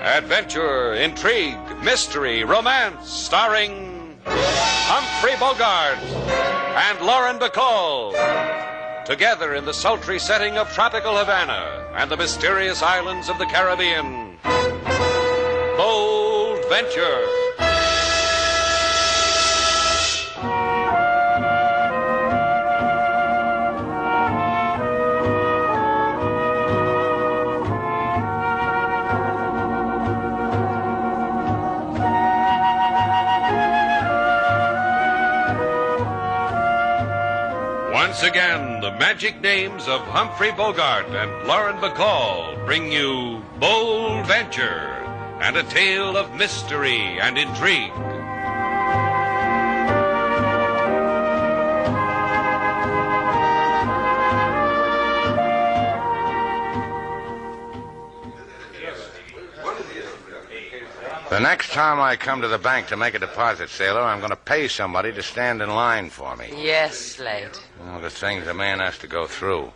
Adventure, intrigue, mystery, romance, starring Humphrey Bogart and Lauren Bacall. Together in the sultry setting of tropical Havana and the mysterious islands of the Caribbean. Bold Venture. Once again, the magic names of Humphrey Bogart and Lauren Bacall bring you Bold Venture and a tale of mystery and intrigue. The next time I come to the bank to make a deposit, Sailor, I'm going to pay somebody to stand in line for me. Yes, Slate. Oh, the things a man has to go through.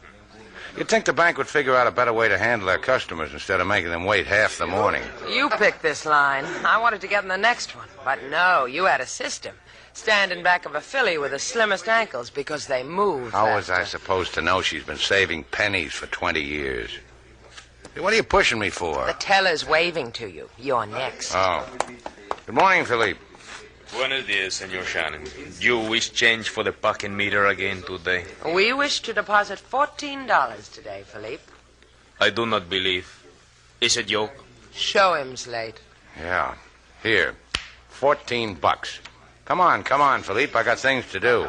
You'd think the bank would figure out a better way to handle their customers instead of making them wait half the morning. You picked this line. I wanted to get in the next one. But no, you had a system. Stand in back of a filly with the slimmest ankles because they move How was faster. I supposed to know she's been saving pennies for 20 years? What are you pushing me for? The teller's waving to you. You're next. Oh. Good morning, Philippe. Buenos dias, Senor Shannon. You wish change for the parking meter again today? We wish to deposit $14 today, Philippe. I do not believe. Is it joke? Show him, Slate. Yeah. Here. $14. Come on, Philippe. I got things to do.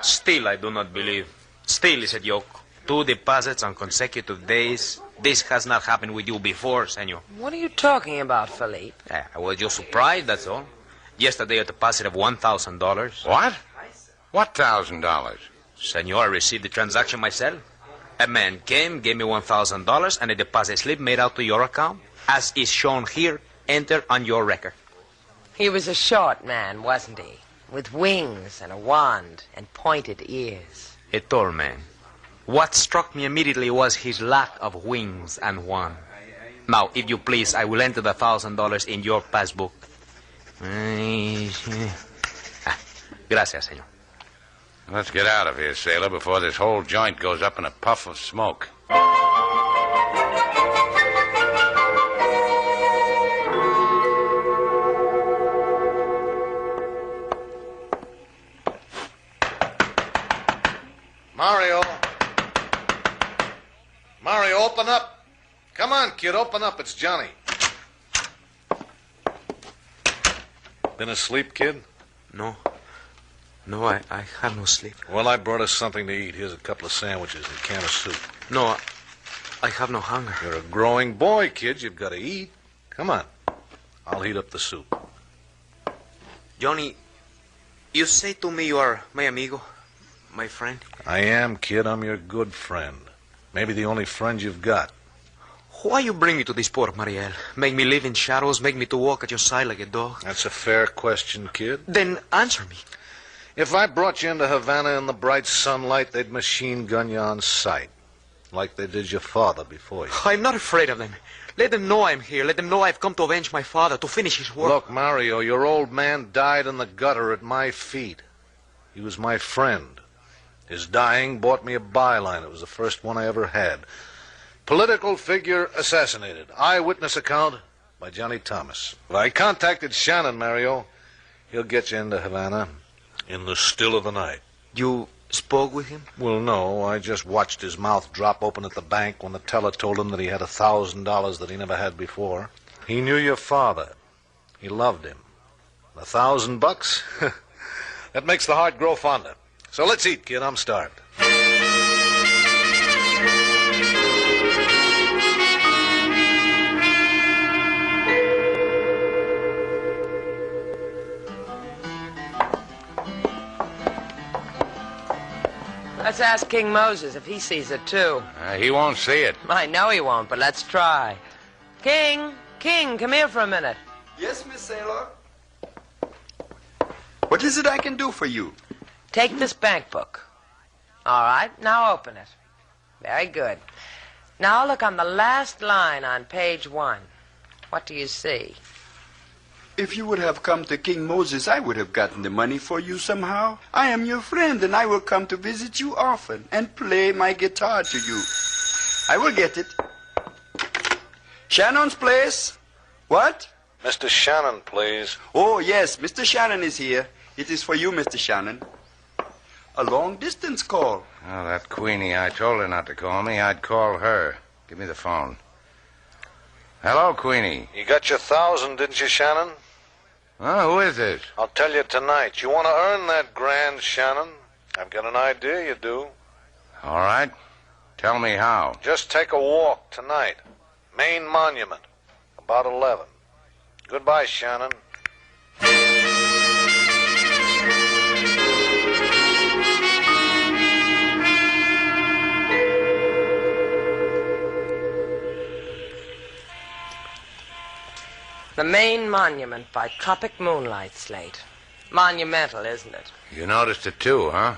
Still, I do not believe. Still is a joke. 2 deposits on consecutive days. This has not happened with you before, senor. What are you talking about, Philippe? I was just surprised, that's all. Yesterday, a deposit of $1,000. What? What $1,000? Senor, I received the transaction myself. A man came, gave me $1,000, and a deposit slip made out to your account, as is shown here, enter on your record. He was a short man, wasn't he? With wings and a wand and pointed ears. A tall man. What struck me immediately was his lack of wings and wand. Now, if you please, I will enter the $1,000 in your passbook. Gracias, senor. Let's get out of here, Sailor, before this whole joint goes up in a puff of smoke. Mario, open up. Come on, kid, open up. It's Johnny. Been asleep, kid? No, I have no sleep. Well, I brought us something to eat. Here's a couple of sandwiches and a can of soup. No, I have no hunger. You're a growing boy, kid. You've got to eat. Come on. I'll heat up the soup. Johnny, you say to me you are my amigo, my friend? I am, kid. I'm your good friend. Maybe the only friend you've got. Why you bring me to this port, Mariel? Make me live in shadows, make me to walk at your side like a dog? That's a fair question, kid. Then answer me. If I brought you into Havana in the bright sunlight, they'd machine gun you on sight. Like they did your father before you. I'm not afraid of them. Let them know I'm here. Let them know I've come to avenge my father, to finish his work. Look, Mario, your old man died in the gutter at my feet. He was my friend. His dying bought me a byline. It was the first one I ever had. Political figure assassinated. Eyewitness account by Johnny Thomas. I contacted Shannon, Mario. He'll get you into Havana in the still of the night. You spoke with him? Well, no. I just watched his mouth drop open at the bank when the teller told him that he had $1,000 that he never had before. He knew your father. He loved him. $1,000? That makes the heart grow fonder. So let's eat, kid. I'm starved. Let's ask King Moses if he sees it, too. He won't see it. I know he won't, but let's try. King, come here for a minute. Yes, Miss Sailor. What is it I can do for you? Take this bank book. All right, now open it. Very good. Now look on the last line on page 1. What do you see? If you would have come to King Moses, I would have gotten the money for you somehow. I am your friend, and I will come to visit you often and play my guitar to you. I will get it. Shannon's place? What? Mr. Shannon, please. Oh, yes, Mr. Shannon is here. It is for you, Mr. Shannon. A long-distance call. Oh, that Queenie, I told her not to call me. I'd call her. Give me the phone. Hello, Queenie. You got your 1,000, didn't you, Shannon? Oh, who is this? I'll tell you tonight. You want to earn that grand, Shannon? I've got an idea you do. All right. Tell me how. Just take a walk tonight. Main Monument. About 11. Goodbye, Shannon. The Main Monument by Tropic Moonlight, Slate. Monumental, isn't it? You noticed it too, huh?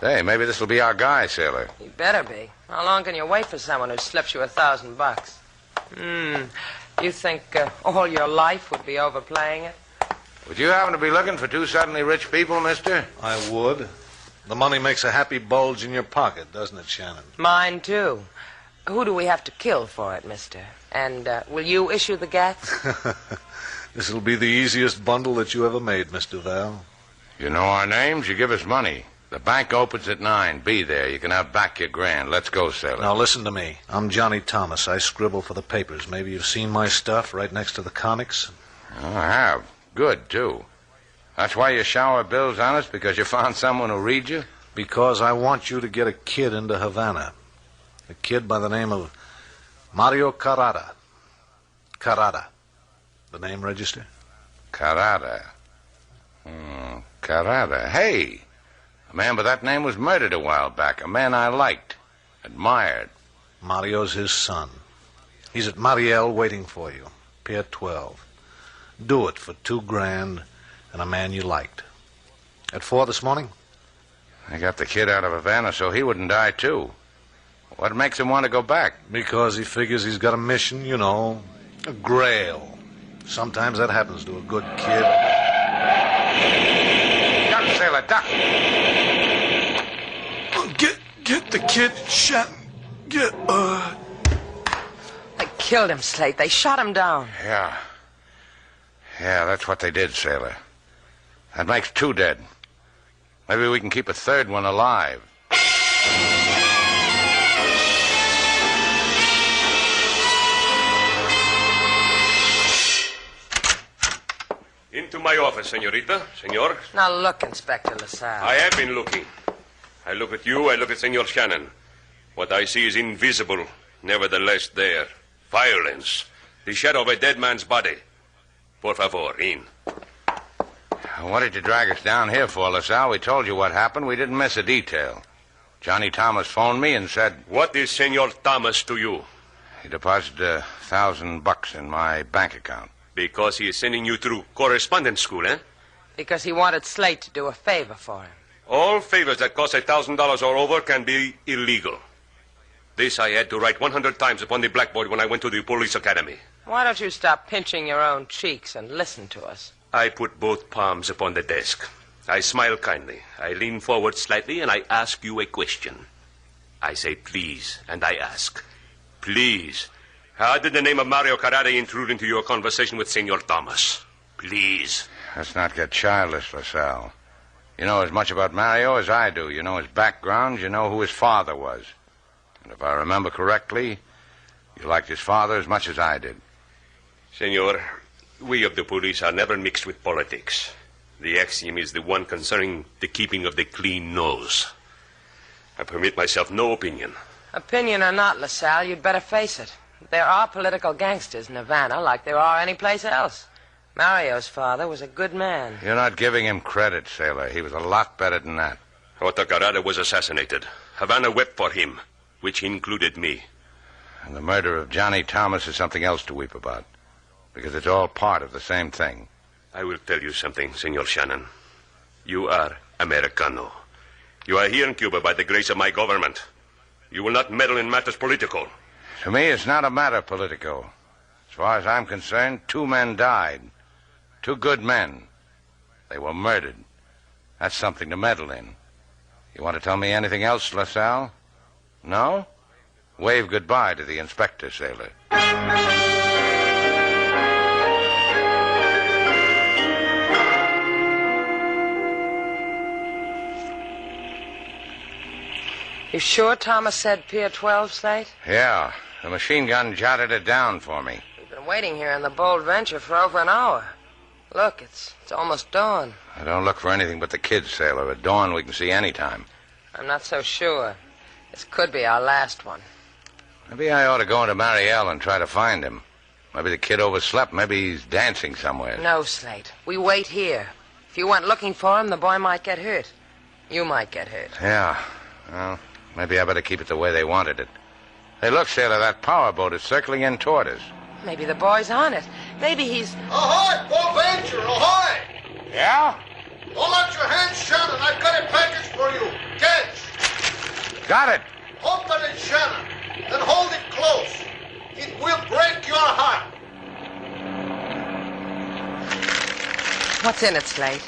Hey, maybe this'll be our guy, Sailor. You better be. How long can you wait for someone who slips you $1,000? You think all your life would be overplaying it? Would you happen to be looking for two suddenly rich people, mister? I would. The money makes a happy bulge in your pocket, doesn't it, Shannon? Mine, too. Who do we have to kill for it, mister? And will you issue the gats? This'll be the easiest bundle that you ever made, Mr. Val. You know our names, you give us money. The bank opens at 9. Be there. You can have back your grand. Let's go, Sailor. Now, listen to me. I'm Johnny Thomas. I scribble for the papers. Maybe you've seen my stuff right next to the comics. Oh, I have. Good, too. That's why you shower bills on us, because you found someone who read you? Because I want you to get a kid into Havana. A kid by the name of Mario Carada. Carada. The name register? Carada. Carada. Hey, a man by that name was murdered a while back. A man I liked, admired. Mario's his son. He's at Mariel waiting for you. Pier 12. Do it for $2,000 and a man you liked. At 4 this morning? I got the kid out of Havana so he wouldn't die, too. What makes him want to go back? Because he figures he's got a mission, you know, a grail. Sometimes that happens to a good kid. Duck, Sailor, duck! Get the kid, Shannon. They killed him, Slate. They shot him down. Yeah, that's what they did, Sailor. That makes 2 dead. Maybe we can keep a 3rd one alive. Into my office, senorita. Senor. Now look, Inspector LaSalle. I have been looking. I look at you, I look at Senor Shannon. What I see is invisible, nevertheless there. Violence. The shadow of a dead man's body. Por favor, in. What did you drag us down here for, LaSalle? We told you what happened. We didn't miss a detail. Johnny Thomas phoned me and said... What is Senor Thomas to you? He deposited $1,000 in my bank account. Because he is sending you through correspondence school, eh? Because he wanted Slate to do a favor for him. All favors that cost $1,000 or over can be illegal. This I had to write 100 times upon the blackboard when I went to the police academy. Why don't you stop pinching your own cheeks and listen to us? I put both palms upon the desk. I smile kindly. I lean forward slightly and I ask you a question. I say please, and I ask, please, how did the name of Mario Carada intrude into your conversation with Senor Thomas? Please. Let's not get childish, LaSalle. You know as much about Mario as I do. You know his background. You know who his father was. And if I remember correctly, you liked his father as much as I did. Senor, we of the police are never mixed with politics. The axiom is the one concerning the keeping of the clean nose. I permit myself no opinion. Opinion or not, LaSalle, you'd better face it. There are political gangsters in Havana like there are anyplace else. Mario's father was a good man. You're not giving him credit, Sailor. He was a lot better than that. Otto Carada was assassinated. Havana wept for him, which included me. And the murder of Johnny Thomas is something else to weep about. Because it's all part of the same thing. I will tell you something, Senor Shannon. You are Americano. You are here in Cuba by the grace of my government. You will not meddle in matters political. To me, it's not a matter political. As far as I'm concerned, 2 men died. 2 good men. They were murdered. That's something to meddle in. You want to tell me anything else, LaSalle? No? Wave goodbye to the inspector, sailor. You sure Thomas said Pier 12, Slate? Yeah. The machine gun jotted it down for me. We've been waiting here in the Bold Venture for over an hour. Look, it's almost dawn. I don't look for anything but the kids, sailor. At dawn, we can see any time. I'm not so sure. This could be our last one. Maybe I ought to go into Marielle and try to find him. Maybe the kid overslept. Maybe he's dancing somewhere. No, Slate. We wait here. If you went looking for him, the boy might get hurt. You might get hurt. Yeah. Well, maybe I better keep it the way they wanted it. Hey, look, sailor, that power boat is circling in toward us. Maybe the boy's on it. Maybe he's... Ahoy, Bold Venture, ahoy! Yeah? Hold out your hands, Shannon. I've got a package for you. Catch. Got it. Open it, Shannon. Then hold it close. It will break your heart. What's in it, Slate?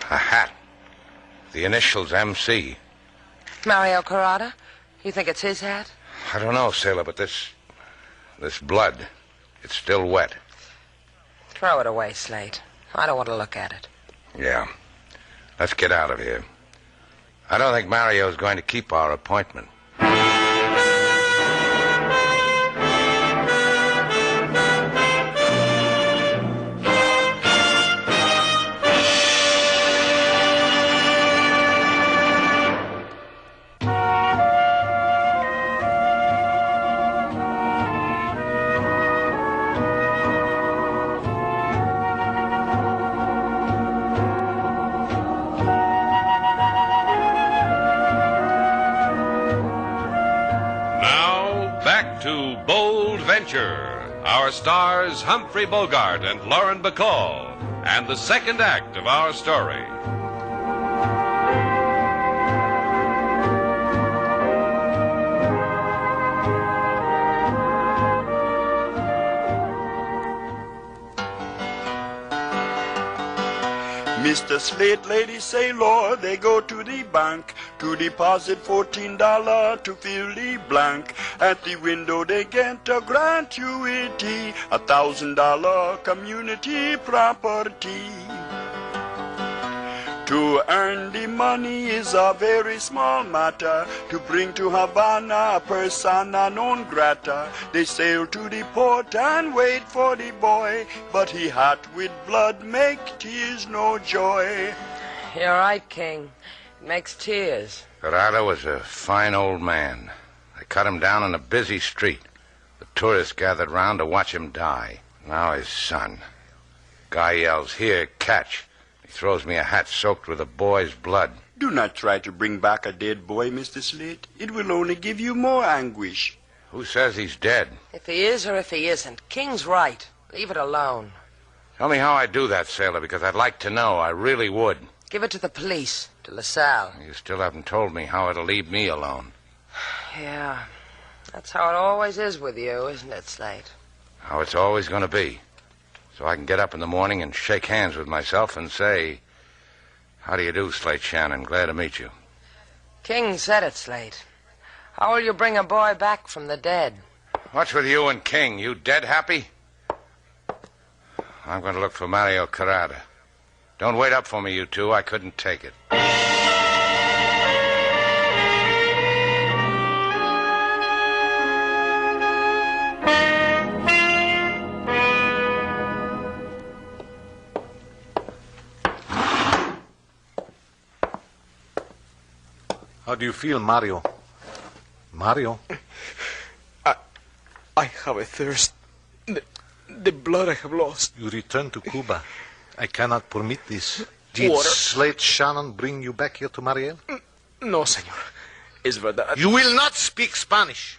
A hat. The initials MC. Mario Carada? You think it's his hat? I don't know, sailor, but this blood, it's still wet. Throw it away, Slate. I don't want to look at it. Yeah. Let's get out of here. I don't think Mario's going to keep our appointment. Our stars, Humphrey Bogart and Lauren Bacall, and the second act of our story. Mr. Slate, Lady Sailor, they go to the bank to deposit $14 to fill the blank. At the window they get a gratuity, $1,000 community property. To earn the money is a very small matter. To bring to Havana a persona non grata. They sail to the port and wait for the boy, but he hot with blood make tears no joy. You're right, King. It makes tears. Carada was a fine old man. They cut him down on a busy street. The tourists gathered round to watch him die. Now his son. Guy yells, "Here, catch." He throws me a hat soaked with a boy's blood. Do not try to bring back a dead boy, Mr. Slate. It will only give you more anguish. Who says he's dead? If he is or if he isn't, King's right. Leave it alone. Tell me how I do that, sailor, because I'd like to know. I really would. Give it to the police, to LaSalle. You still haven't told me how it'll leave me alone. Yeah, that's how it always is with you, isn't it, Slate? How it's always going to be. So I can get up in the morning and shake hands with myself and say, "How do you do, Slate Shannon? Glad to meet you." King said it, Slate. How will you bring a boy back from the dead? What's with you and King? You dead happy? I'm going to look for Mario Carada. Don't wait up for me, you two. I couldn't take it. How do you feel, Mario? Mario? I have a thirst. The blood I have lost. You return to Cuba. I cannot permit this. Did Water. Slate Shannon bring you back here to Mariel? No, senor. Es verdad. You will not speak Spanish.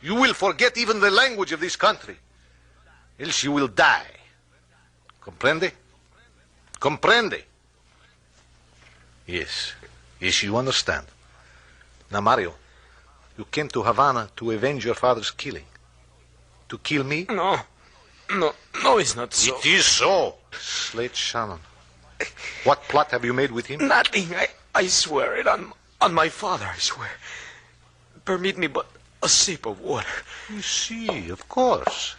You will forget even the language of this country. Else you will die. Comprende? Comprende? Yes. Yes, you understand. Now, Mario, you came to Havana to avenge your father's killing. To kill me? No, it's not so. It is so. Slate Shannon. What plot have you made with him? Nothing. I swear it on my father, I swear. Permit me but a sip of water. You see, of course.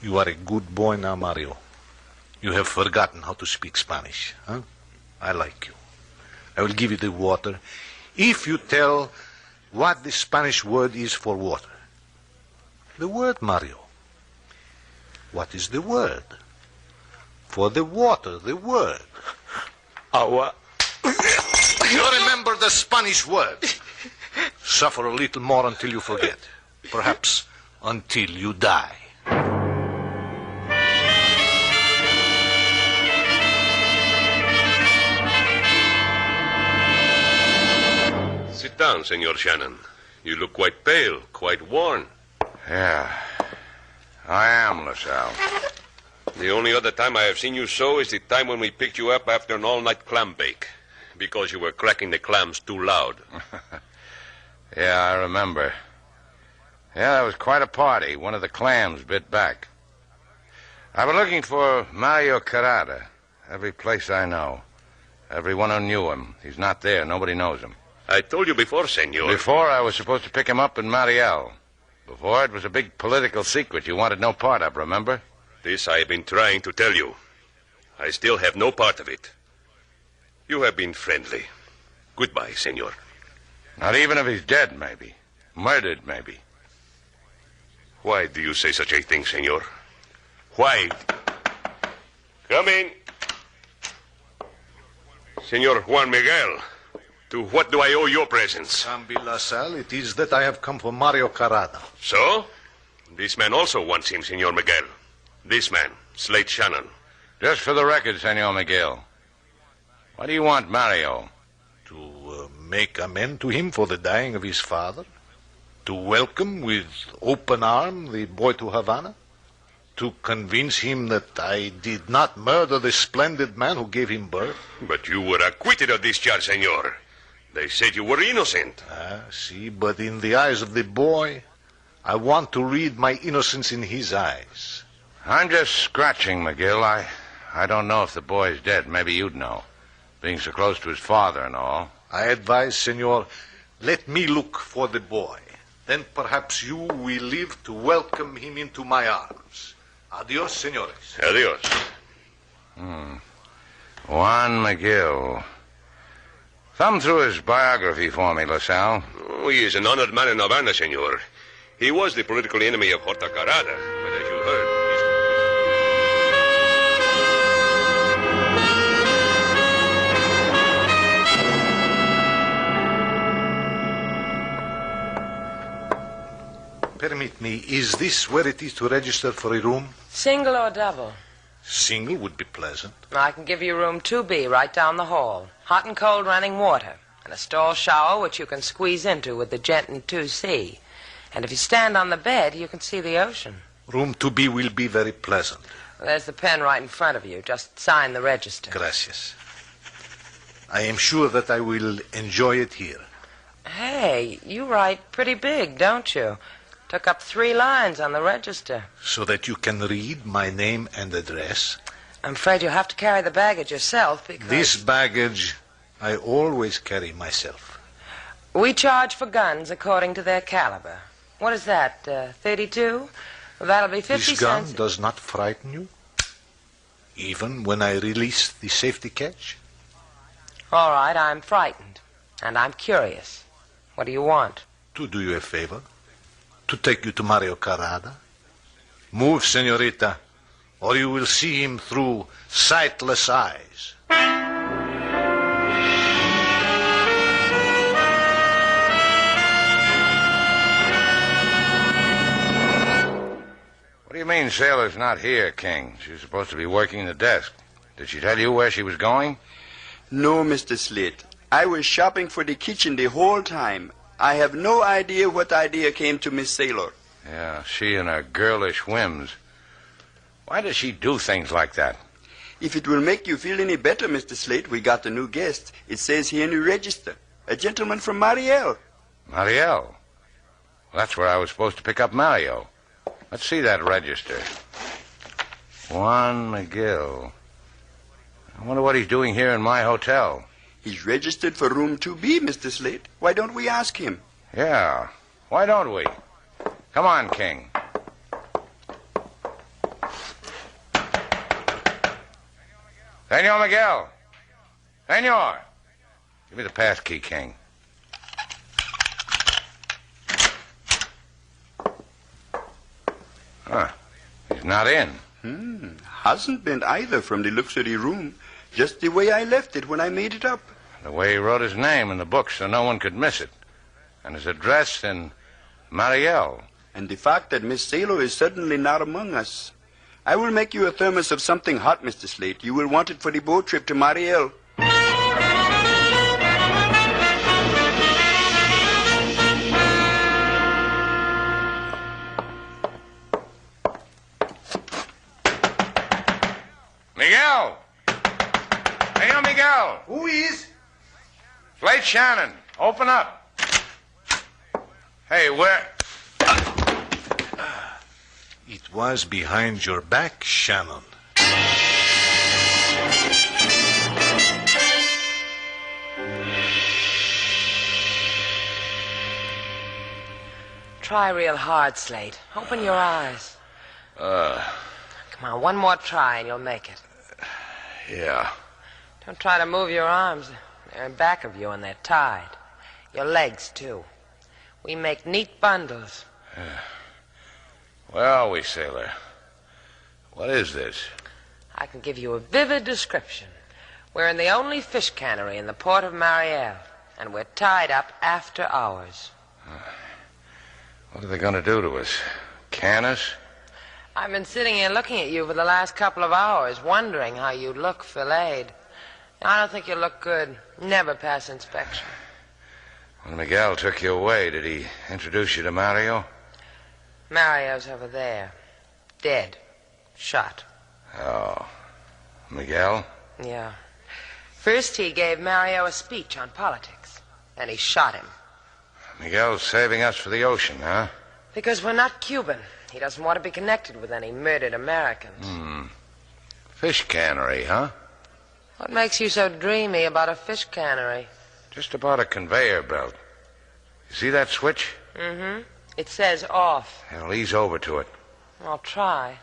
You are a good boy now, Mario. You have forgotten how to speak Spanish, huh? I like you. I will give you the water if you tell what the Spanish word is for water. The word, Mario. What is the word? For the water, the word. Agua. You remember the Spanish word. Suffer a little more until you forget. Perhaps until you die. Sit down, Senor Shannon. You look quite pale, quite worn. Yeah, I am, LaSalle. The only other time I have seen you so is the time when we picked you up after an all-night clam bake, because you were cracking the clams too loud. Yeah, I remember. Yeah, that was quite a party. One of the clams bit back. I've been looking for Mario Carada. Every place I know. Everyone who knew him. He's not there. Nobody knows him. I told you before, senor. Before, I was supposed to pick him up in Mariel. Before, it was a big political secret you wanted no part of, remember? This I have been trying to tell you. I still have no part of it. You have been friendly. Goodbye, senor. Not even if he's dead, maybe. Murdered, maybe. Why do you say such a thing, senor? Why? Come in. Senor Juan Miguel, to what do I owe your presence? Zambi LaSalle, it is that I have come for Mario Carada. So? This man also wants him, Senor Miguel. This man, Slate Shannon. Just for the record, Senor Miguel. Why do you want Mario? To make amends to him for the dying of his father. To welcome with open arm the boy to Havana. To convince him that I did not murder the splendid man who gave him birth. But you were acquitted of this charge, senor. They said you were innocent. See, but in the eyes of the boy, I want to read my innocence in his eyes. I'm just scratching, McGill. I don't know if the boy's dead. Maybe you'd know. Being so close to his father and all. I advise, senor, let me look for the boy. Then perhaps you will live to welcome him into my arms. Adios, senores. Adios. Juan McGill. Thumb through his biography for me, LaSalle. Oh, he is an honored man in Havana, senor. He was the political enemy of Horta Carada, but as you heard, Permit me, is this where it is to register for a room? Single or double? Single would be pleasant. I can give you room 2B right down the hall. Hot and cold running water. And a stall shower which you can squeeze into with the jet in 2C. And if you stand on the bed, you can see the ocean. Room 2B will be very pleasant. There's the pen right in front of you. Just sign the register. Gracias. I am sure that I will enjoy it here. Hey, you write pretty big, don't you? Took up 3 lines on the register. So that you can read my name and address? I'm afraid you'll have to carry the baggage yourself because... This baggage I always carry myself. We charge for guns according to their caliber. What is that, 32? Well, that'll be 50 This gun cents. does not frighten you? Even when I release the safety catch? All right, I'm frightened. And I'm curious. What do you want? To do you a favor. To take you to Mario Carada. Move, senorita, or you will see him through sightless eyes. What do you mean Sailor's not here, King? She was supposed to be working the desk. Did she tell you where she was going? No, Mr. Slate. I was shopping for the kitchen the whole time. I have no idea what idea came to Miss Sailor. Yeah, she and her girlish whims. Why does she do things like that? If it will make you feel any better, Mr. Slate, we got a new guest. It says here in the register. A gentleman from Mariel. Mariel? Well, that's where I was supposed to pick up Mario. Let's see that register. Juan McGill. I wonder what he's doing here in my hotel. He's registered for room 2B, Mr. Slate. Why don't we ask him? Yeah, why don't we? Come on, King. Senor Miguel. Senor. Give me the pass key, King. Huh. He's not in. Hasn't been either from the looks of the room. Just the way I left it when I made it up. The way he wrote his name in the book so no one could miss it. And his address in Mariel. And the fact that Miss Sailor is suddenly not among us. I will make you a thermos of something hot, Mr. Slate. You will want it for the boat trip to Mariel. Miguel! Senor Miguel! Who is? Slate Shannon, open up. Hey, where... It was behind your back, Shannon. Try real hard, Slate. Open your eyes. Come on, one more try and you'll make it. Yeah. Don't try to move your arms. They're in back of you and they're tied. Your legs, too. We make neat bundles. Where are we, sailor? What is this? I can give you a vivid description. We're in the only fish cannery in the port of Mariel, and we're tied up after hours. What are they going to do to us? Can us? I've been sitting here looking at you for the last couple of hours, wondering how you look filleted. I don't think you look good. Never pass inspection. When Miguel took you away, did he introduce you to Mario? Mario's over there. Dead. Shot. Oh. Miguel? Yeah. First he gave Mario a speech on politics. Then he shot him. Miguel's saving us for the ocean, huh? Because we're not Cuban. He doesn't want to be connected with any murdered Americans. Fish cannery, huh? What makes you so dreamy about a fish cannery? Just about a conveyor belt. You see that switch? Mm-hmm. It says off. Well, ease over to it. I'll try.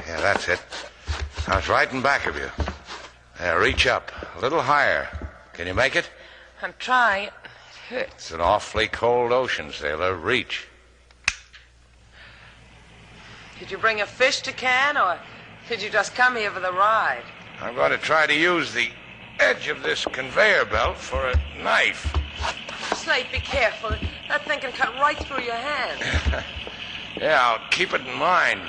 Yeah, that's it. Now it's right in back of you. There, reach up. A little higher. Can you make it? I'm trying. It hurts. It's an awfully cold ocean, sailor. Reach. Did you bring a fish to can, or did you just come here for the ride? I'm going to try to use the edge of this conveyor belt for a knife. Slate, be careful. That thing can cut right through your hand. Yeah, I'll keep it in mind.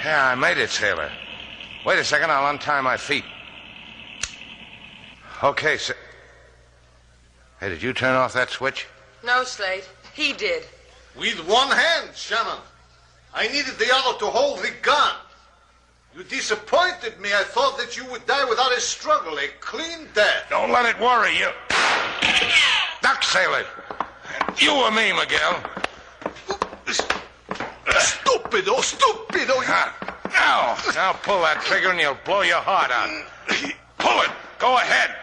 Yeah, I made it, sailor. Wait a second, I'll untie my feet. Okay, Hey, did you turn off that switch? No, Slate. He did. With one hand, Shannon. I needed the other to hold the gun. You disappointed me. I thought that you would die without a struggle, a clean death. Don't let it worry you. Duck, sailor. You or me, Miguel. Stupido, stupido. Now pull that trigger and you'll blow your heart out. Pull it. Go ahead.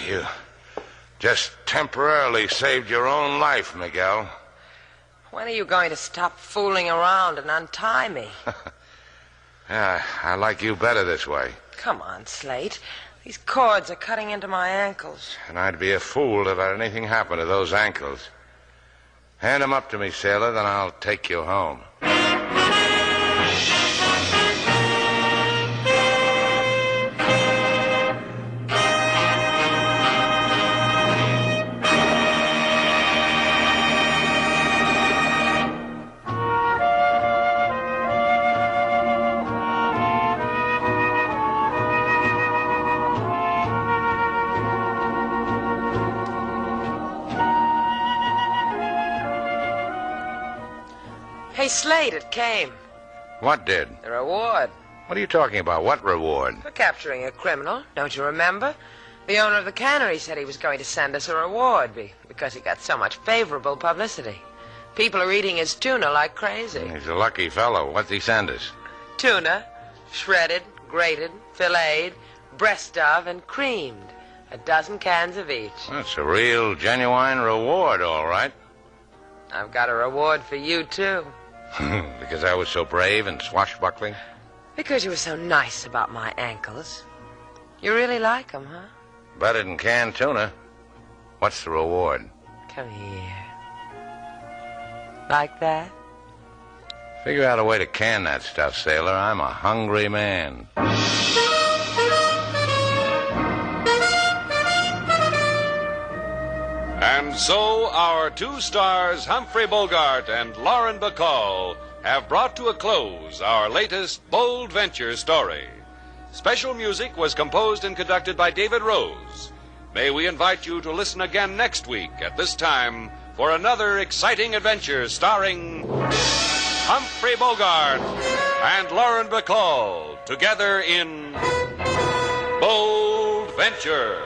You just temporarily saved your own life, Miguel. When are you going to stop fooling around and untie me? Yeah, I like you better this way. Come on, Slate. These cords are cutting into my ankles. And I'd be a fool to let anything happen to those ankles. Hand them up to me, sailor, then I'll take you home. Hey, Slate, it came. What did? The reward. What are you talking about? What reward? For capturing a criminal. Don't you remember? The owner of the cannery said he was going to send us a reward because he got so much favorable publicity. People are eating his tuna like crazy. He's a lucky fellow. What'd he send us? Tuna, shredded, grated, filleted, breast of, and creamed. A dozen cans of each. That's a real, genuine reward, all right. I've got a reward for you, too. Because I was so brave and swashbuckling? Because you were so nice about my ankles. You really like them, huh? Better than canned tuna. What's the reward? Come here. Like that? Figure out a way to can that stuff, sailor. I'm a hungry man. And so our two stars, Humphrey Bogart and Lauren Bacall, have brought to a close our latest bold venture story. Special music was composed and conducted by David Rose. May we invite you to listen again next week at this time for another exciting adventure starring Humphrey Bogart and Lauren Bacall together in Bold Venture.